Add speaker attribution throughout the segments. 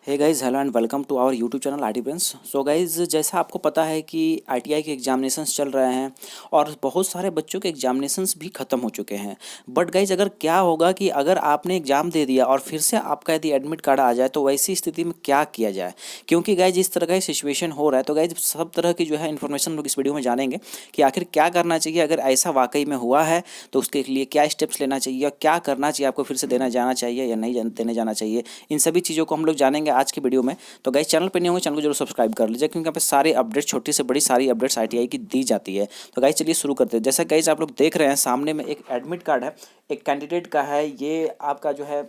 Speaker 1: Hey guys, hello and welcome to our YouTube channel IT Prince. So guys, जैसा आपको पता है कि आईटीआई के एग्जामिनेशंस चल रहे हैं और बहुत सारे बच्चों के एग्जामिनेशंस भी ख़त्म हो चुके हैं। बट गाइज़, अगर क्या होगा कि अगर आपने एग्ज़ाम दे दिया और फिर से आपका यदि एडमिट कार्ड आ जाए तो वैसी स्थिति में क्या किया जाए। क्योंकि गाइज़ इस तरह का सिचुएशन हो रहा है, तो गाइज़ सब तरह की जो है इन्फॉर्मेशन लोग इस वीडियो में जानेंगे कि आखिर क्या करना चाहिए अगर ऐसा वाकई में हुआ है, तो उसके लिए क्या स्टेप्स लेना चाहिए और क्या करना चाहिए, आपको फिर से देना जाना चाहिए या नहीं देने जाना चाहिए। इन सभी चीज़ों को हम लोग जानेंगे आज की वीडियो में। तो गाइस, चैनल पे नहीं होंगे, चैनल को जरूर सब्सक्राइब कर लीजिए, क्योंकि यहाँ पे सारे अपडेट्स, छोटी से बड़ी सारी अपडेट्स आईटीआई की दी जाती है। तो गाइस चलिए शुरू करते हैं। जैसा गाइस आप लोग देख रहे हैं, सामने में एक एडमिट कार्ड है, एक कैंडिडेट का है। ये आपका जो है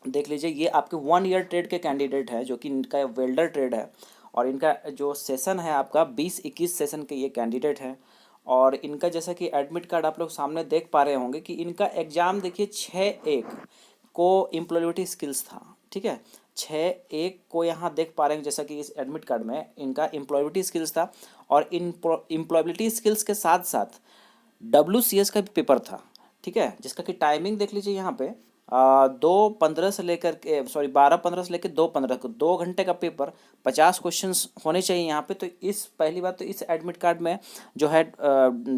Speaker 1: देख लीजिए, ये आपके 1 ईयर ट्रेड के कैंडिडेट है, जो कि इनका वेल्डर ट्रेड है। और इनका जो सेशन है आपका 20-21 सेशन के ये कैंडिडेट है। और इनका जैसा कि एडमिट कार्ड आप लोग सामने देख पा रहे होंगे कि इनका एग्ज़ाम देखिए 6/1 को एम्प्लॉयबिलिटी स्किल्स था। ठीक है, 6/1 को यहाँ देख पा रहे हैं, जैसा कि इस एडमिट कार्ड में इनका एम्प्लॉयबिलिटी स्किल्स था। और इन एम्प्लॉयबिलिटी स्किल्स के साथ साथ WCS का भी पेपर था। ठीक है, जिसका कि टाइमिंग देख लीजिए यहाँ पे 2:15 से लेकर के, सॉरी 12:15 से लेकर 2:15 को 2 घंटे का पेपर, 50 क्वेश्चंस होने चाहिए यहाँ पे। तो इस पहली बात तो इस एडमिट कार्ड में जो है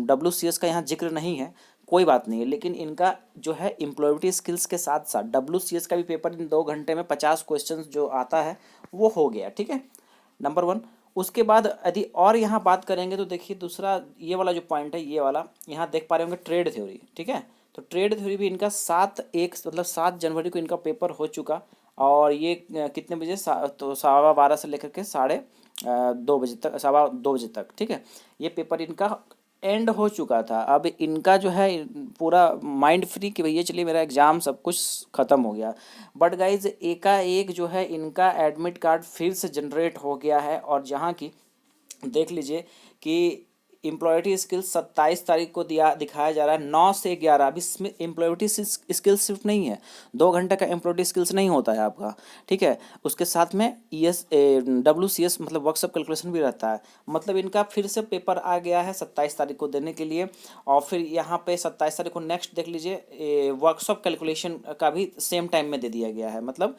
Speaker 1: WCS का यहाँ जिक्र नहीं है, कोई बात नहीं है। लेकिन इनका जो है एम्प्लॉयबिलिटी स्किल्स के साथ साथ WCS का भी पेपर इन 2 घंटे में 50 क्वेश्चन जो आता है वो हो गया। ठीक है, नंबर 1। उसके बाद यदि और यहाँ बात करेंगे तो देखिए दूसरा ये वाला जो पॉइंट है, ये वाला यहाँ देख पा रहे होंगे, ट्रेड थ्योरी। ठीक है, तो ट्रेड थ्योरी भी इनका 7/1 मतलब 7 जनवरी को इनका पेपर हो चुका। और ये कितने बजे, तो 12:15 से लेकर के 2:30 तक, 2:15 तक। ठीक है, ये पेपर इनका एंड हो चुका था। अब इनका जो है पूरा माइंड फ्री कि भैया चलिए मेरा एग्ज़ाम सब कुछ ख़त्म हो गया। बट गाइज एकाएक जो है इनका एडमिट कार्ड फिर से जनरेट हो गया है। और जहाँ की देख लीजिए कि एम्प्लॉयबिलिटी स्किल्स 27 तारीख को दिखाया जा रहा है 9 से 11। अब इसमें एम्प्लॉयबिलिटी स्किल्स सिर्फ नहीं है, 2 घंटे का एम्प्लॉयबिलिटी स्किल्स नहीं होता है आपका। ठीक है, उसके साथ में WCS मतलब वर्कशॉप कैलकुलेशन भी रहता है। मतलब इनका फिर से पेपर आ गया है 27 तारीख को देने के लिए। और फिर यहाँ पे 27 तारीख को नेक्स्ट देख लीजिए वर्कशॉप कैलकुलेशन का भी सेम टाइम में दे दिया गया है, मतलब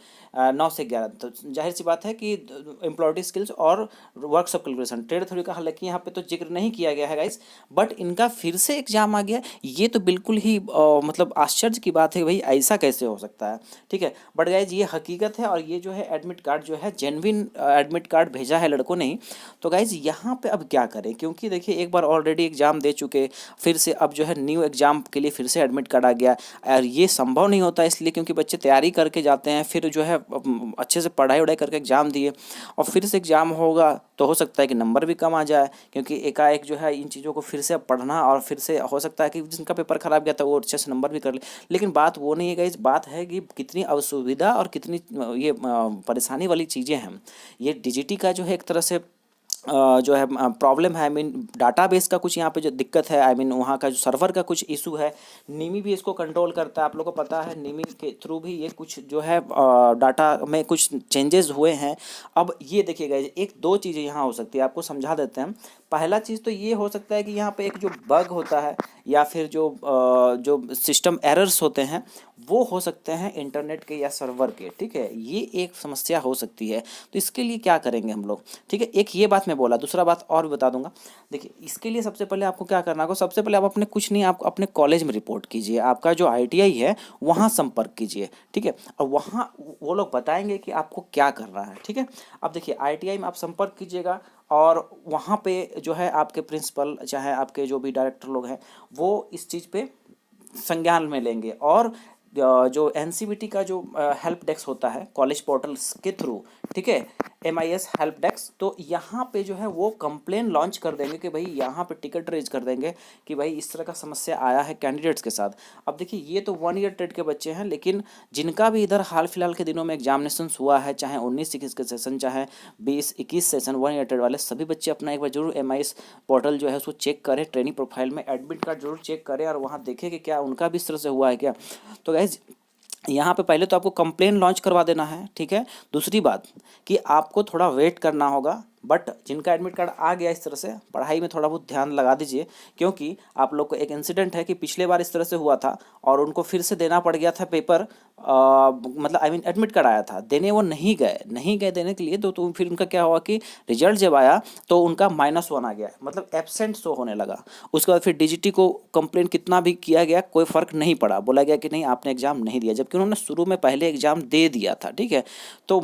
Speaker 1: 9 से 11। तो जाहिर सी बात है कि एम्प्लॉयबिलिटी स्किल्स और वर्कशॉप कैलकुलेशन, ट्रेड थ्योरी का हालांकि यहाँ पे तो जिक्र नहीं किया गया है गाइस, बट इनका फिर से एग्जाम आ गया। ये तो बिल्कुल ही मतलब आश्चर्य की बात है, भाई ऐसा कैसे हो सकता है। ठीक है, बट गाइस ये हकीकत है। और ये जो है एडमिट कार्ड जो है जेन्युइन एडमिट कार्ड भेजा है लड़कों ने ही। तो गाइस यहाँ पे अब क्या करें, क्योंकि देखिए एक बार ऑलरेडी एग्जाम दे चुके, फिर से अब जो है न्यू एग्जाम के लिए फिर से एडमिट कार्ड आ गया। और ये संभव नहीं होता इसलिए क्योंकि बच्चे तैयारी करके जाते हैं, फिर जो है अच्छे से पढ़ाई वढ़ाई करके एग्जाम दिए और फिर से एग्जाम होगा तो हो सकता है कि नंबर भी कम आ जाए, क्योंकि एकाएक जो है इन चीज़ों को फिर से पढ़ना, और फिर से हो सकता है कि जिनका पेपर खराब गया था वो अच्छे से नंबर भी कर ले। लेकिन बात वो नहीं है गाइस, बात है कि कितनी असुविधा और कितनी ये परेशानी वाली चीज़ें हैं। ये डीजीटी का जो है एक तरह से जो है प्रॉब्लम है। आई मीन डाटाबेस का कुछ यहाँ पे जो दिक्कत है, आई मीन वहाँ का जो सर्वर का कुछ इशू है। निमी भी इसको कंट्रोल करता है, आप लोगों को पता है, निमी के थ्रू भी ये कुछ जो है डाटा में कुछ चेंजेस हुए हैं। अब ये देखिएगा, एक दो चीज़ें यहाँ हो सकती है, आपको समझा देते हैं। पहला चीज़ तो ये हो सकता है कि यहाँ पे एक जो बग होता है या फिर जो सिस्टम एरर्स होते हैं वो हो सकते हैं इंटरनेट के या सर्वर के। ठीक है, ये एक समस्या हो सकती है। तो इसके लिए क्या करेंगे हम लोग, ठीक है, एक ये बात मैं बोला, दूसरा बात और भी बता दूंगा। देखिए इसके लिए सबसे पहले आपको क्या करना होगा, सबसे पहले आप अपने कुछ नहीं, आप अपने कॉलेज में रिपोर्ट कीजिए, आपका जो आईटीआई है वहाँ संपर्क कीजिए। ठीक है, और वहाँ वो लोग बताएंगे कि आपको क्या करना है। ठीक है, अब देखिए आईटीआई में आप संपर्क कीजिएगा और वहाँ पे जो है आपके प्रिंसिपल चाहे आपके जो भी डायरेक्टर लोग हैं वो इस चीज़ पे संज्ञान में लेंगे। और जो एनसीबीटी का जो हेल्प डेस्क होता है कॉलेज पोर्टल्स के थ्रू, ठीक है, MIS हेल्प डेस्क, तो यहाँ पे जो है वो कंप्लेन लॉन्च कर देंगे कि भाई यहाँ पे टिकट रेज कर देंगे कि भाई इस तरह का समस्या आया है कैंडिडेट्स के साथ। अब देखिए ये तो 1 ईयर ट्रेड के बच्चे हैं, लेकिन जिनका भी इधर हाल फिलहाल के दिनों में एग्जामिनेशन हुआ है, चाहे 19-21 के सेशन, चाहे 20-21 सेशन 1 ईयर ट्रेड वाले, सभी बच्चे अपना एक बार जरूर MIS पोर्टल जो है उसको चेक करें, ट्रेनिंग प्रोफाइल में एडमिट कार्ड जरूर चेक करें और वहाँ देखें कि क्या उनका भी इस तरह से हुआ है क्या। तो गाइज यहाँ पे पहले तो आपको कंप्लेन लॉन्च करवा देना है। ठीक है, दूसरी बात कि आपको थोड़ा वेट करना होगा, बट जिनका एडमिट कार्ड आ गया इस तरह से, पढ़ाई में थोड़ा बहुत ध्यान लगा दीजिए, क्योंकि आप लोग को एक इंसिडेंट है कि पिछले बार इस तरह से हुआ था और उनको फिर से देना पड़ गया था पेपर। मतलब आई मीन एडमिट कार्ड आया था देने, वो नहीं गए देने के लिए, तो फिर उनका क्या हुआ कि रिजल्ट जब आया तो उनका -1 आ गया, मतलब एब्सेंट शो होने लगा। उसके बाद फिर डीजीटी को कंप्लेन कितना भी किया गया, कोई फ़र्क नहीं पड़ा, बोला गया कि नहीं आपने एग्ज़ाम नहीं दिया, जबकि उन्होंने शुरू में पहले एग्ज़ाम दे दिया था, ठीक है। तो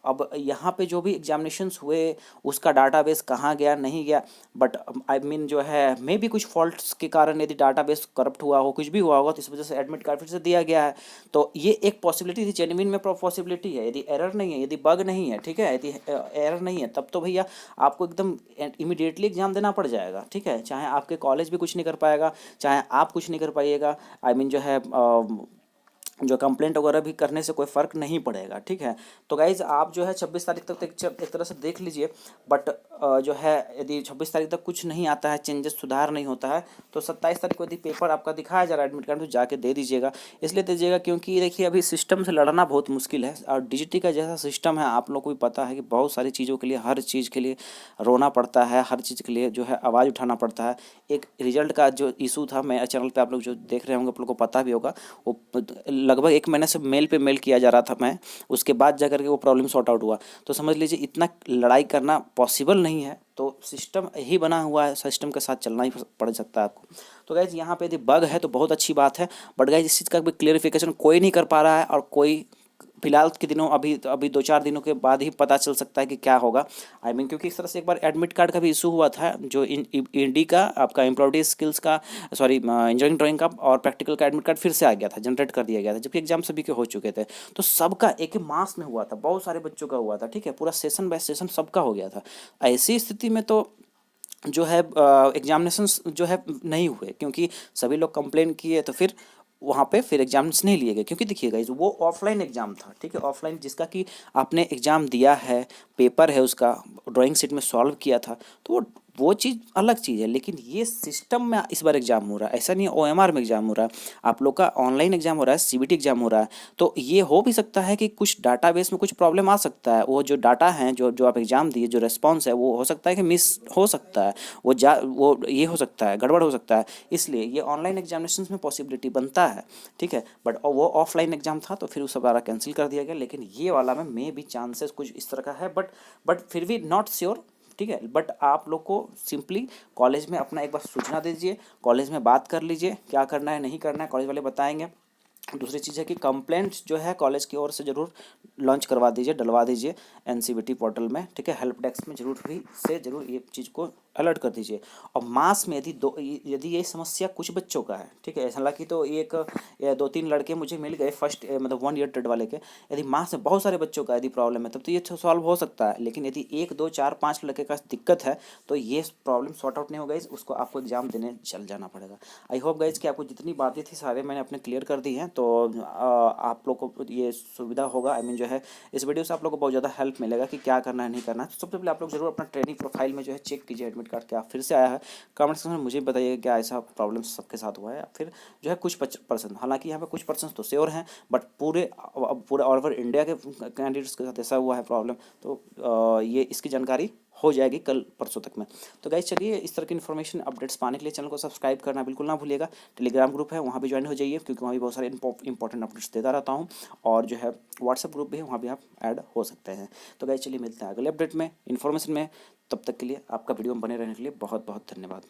Speaker 1: अब यहाँ पे जो भी एग्जामिनेशंस हुए उसका डाटाबेस कहाँ गया नहीं गया, बट आई मीन जो है मे भी कुछ फॉल्ट्स के कारण यदि डाटाबेस करप्ट हुआ हो, कुछ भी हुआ होगा, तो इस वजह से एडमिट कार्ड फिर से दिया गया है। तो ये एक पॉसिबिलिटी थी, जेन्युइन में पॉसिबिलिटी है, यदि एरर नहीं है, यदि बग नहीं है, ठीक है, यदि एरर नहीं है, तब तो भैया आपको एकदम इमीडिएटली एग्जाम देना पड़ जाएगा, ठीक है, चाहे आपके कॉलेज भी कुछ नहीं कर पाएगा, चाहे आप कुछ नहीं कर पाइएगा, आई मीन जो है जो कंप्लेंट वगैरह भी करने से कोई फ़र्क नहीं पड़ेगा, ठीक है। तो गाइज़ आप जो है 26 तारीख तक एक तरह से देख लीजिए, बट जो है यदि 26 तारीख तक कुछ नहीं आता है, चेंजेस सुधार नहीं होता है, तो 27 तारीख को यदि पेपर आपका दिखाया जा रहा है एडमिट कार्ड, तो जाके दे दीजिएगा। इसलिए दीजिएगा क्योंकि देखिए अभी सिस्टम से लड़ना बहुत मुश्किल है, और डीजीटी का जैसा सिस्टम है आप लोग को भी पता है कि बहुत सारी चीज़ों के लिए, हर चीज़ के लिए रोना पड़ता है, हर चीज़ के लिए जो है आवाज़ उठाना पड़ता है। एक रिजल्ट का जो इशू था, मैं चैनल पे आप लोग जो देख रहे होंगे आप लोग को पता भी होगा, वो लगभग 1 महीने से मेल पे मेल किया जा रहा था मैं, उसके बाद जा करके वो प्रॉब्लम सॉर्ट आउट हुआ। तो समझ लीजिए इतना लड़ाई करना पॉसिबल नहीं है, तो सिस्टम ही बना हुआ है, सिस्टम के साथ चलना ही पड़ सकता है आपको। तो गाइज यहाँ पे यदि बग है तो बहुत अच्छी बात है, बट गाइज इस चीज़ का भी क्लियरिफिकेशन कोई नहीं कर पा रहा है, और कोई फिलहाल के दिनों अभी 2-4 दिनों के बाद ही पता चल सकता है कि क्या होगा। आई मीन क्योंकि इस तरह से एक बार एडमिट कार्ड का भी इशू हुआ था, जो इंडी का आपका एम्प्लॉयडी स्किल्स का, सॉरी इंजीनियरिंग ड्राइंग का और प्रैक्टिकल का एडमिट कार्ड फिर से आ गया था, जनरेट कर दिया गया था, जबकि एग्जाम सभी के हो चुके थे। तो सबका एक ही मास में हुआ था, बहुत सारे बच्चों का हुआ था, ठीक है, पूरा सेशन बाय सेशन सबका हो गया था। ऐसी स्थिति में तो जो है एग्जामिनेशंस जो है नहीं हुए, क्योंकि सभी लोग कंप्लेन किए, तो फिर वहाँ पे फिर एग्जाम्स नहीं लिए गए, क्योंकि देखिएगा इस वो ऑफलाइन एग्ज़ाम था, ठीक है, ऑफलाइन जिसका कि आपने एग्ज़ाम दिया है, पेपर है उसका, ड्राइंग शीट में सॉल्व किया था, तो वो चीज़ अलग चीज़ है। लेकिन ये सिस्टम में इस बार एग्ज़ाम हो रहा है, ऐसा नहीं है ओएमआर में एग्ज़ाम हो रहा है, आप लोग का ऑनलाइन एग्ज़ाम हो रहा है, सीबीटी एग्ज़ाम हो रहा है। तो ये हो भी सकता है कि कुछ डाटाबेस में कुछ प्रॉब्लम आ सकता है, वो जो डाटा हैं जो जो आप एग्ज़ाम दिए, जो रिस्पॉन्स है, वो हो सकता है कि मिस हो सकता है, वो ये हो सकता है, गड़बड़ हो सकता है। इसलिए ये ऑनलाइन एग्जामिनेशन में पॉसिबिलिटी बनता है, ठीक है, बट वो ऑफलाइन एग्ज़ाम था तो फिर उस बार कैंसिल कर दिया गया। लेकिन ये वाला में मे भी चांसेस कुछ इस तरह का है, बट फिर भी नॉट श्योर, ठीक है। बट आप लोग को सिंपली कॉलेज में अपना एक बार सूचना दे दीजिए, कॉलेज में बात कर लीजिए, क्या करना है नहीं करना है कॉलेज वाले बताएंगे। दूसरी चीज़ है कि कंप्लेंट्स जो है कॉलेज की ओर से ज़रूर लॉन्च करवा दीजिए, डलवा दीजिए एनसीबीटी पोर्टल में, ठीक है, हेल्प डेस्क में ज़रूर भी से ज़रूर ये चीज़ को अलर्ट कर दीजिए। और मास में यदि ये समस्या कुछ बच्चों का है, ठीक है, हालांकि तो एक या 2-3 लड़के मुझे मिल गए फर्स्ट मतलब 1 ईयर ट्रेड वाले के। यदि मास में बहुत सारे बच्चों का यदि प्रॉब्लम है तब तो ये सॉल्व हो सकता है, लेकिन यदि 1 2 4 5 लड़के का दिक्कत है तो ये प्रॉब्लम सॉर्ट आउट नहीं होगा, उसको आपको एग्जाम देने चल जाना पड़ेगा। आई होप गाइज कि आपको जितनी बातें थी सारे मैंने अपने क्लियर कर दी हैं, तो आप लोग को ये सुविधा होगा, आई मीन जो है इस वीडियो से आप लोग को बहुत ज़्यादा हेल्प मिलेगा कि क्या करना है नहीं करना है। तो सबसे पहले आप लोग जरूर अपना ट्रेनिंग प्रोफाइल में जो है चेक कीजिए एडमिट कार्ड क्या फिर से आया है। कमेंट सेक्शन में मुझे बताइएगा क्या ऐसा प्रॉब्लम सबके साथ हुआ है, या फिर जो है कुछ परसेंट, हालांकि यहाँ पे कुछ परसेंट तो श्योर हैं, बट पूरे ऑल ओवर इंडिया के कैंडिडेट्स के साथ ऐसा हुआ है प्रॉब्लम। तो ये इसकी जानकारी हो जाएगी कल परसों तक में। तो गाइज चलिए, इस तरह की इन्फॉर्मेशन अपडेट्स पाने के लिए चैनल को सब्सक्राइब करना बिल्कुल ना भूलिएगा। टेलीग्राम ग्रुप है वहाँ भी ज्वाइन हो जाइए, क्योंकि वहाँ भी बहुत सारे इंपॉर्टेंट अपडेट्स देता रहता हूँ। और जो है व्हाट्सएप ग्रुप भी है, वहाँ भी आप ऐड हो सकते हैं। तो गाइज चलिए मिलते हैं अगले अपडेट में, इन्फॉर्मेशन में। तब तक के लिए आपका वीडियो में बने रहने के लिए बहुत बहुत धन्यवाद।